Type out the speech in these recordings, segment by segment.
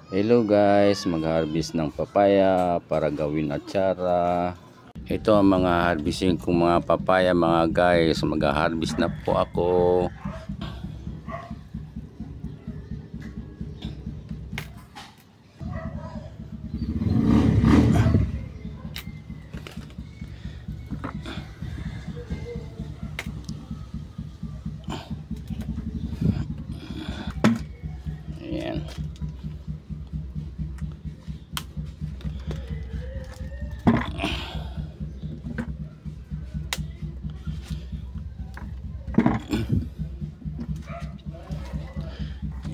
Hello guys, mag-harvest ng papaya para gawin atsara. Ito ang mga harvesting kong mga papaya mga guys. Mag-harvest na po ako. Ayan.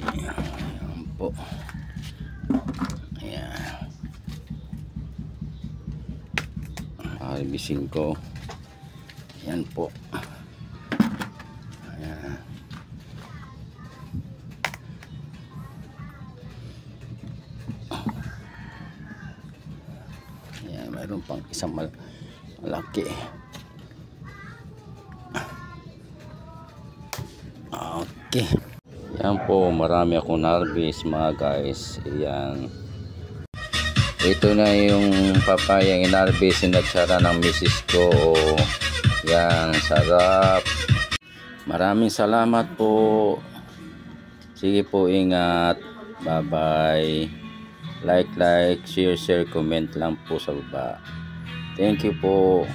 Ayan po. Ayan. Harvesting ko. Ayan po. Ayan. Ayan, mayroon pang isang malaki. Okay. Yan po, marami akong harvest mga guys. Ayan. Ito na yung papaya in-harvest na tsara ng misis ko. Yan, sarap. Maraming salamat po. Sige po, ingat. Bye-bye. Like, share, comment lang po sa baba. Thank you po.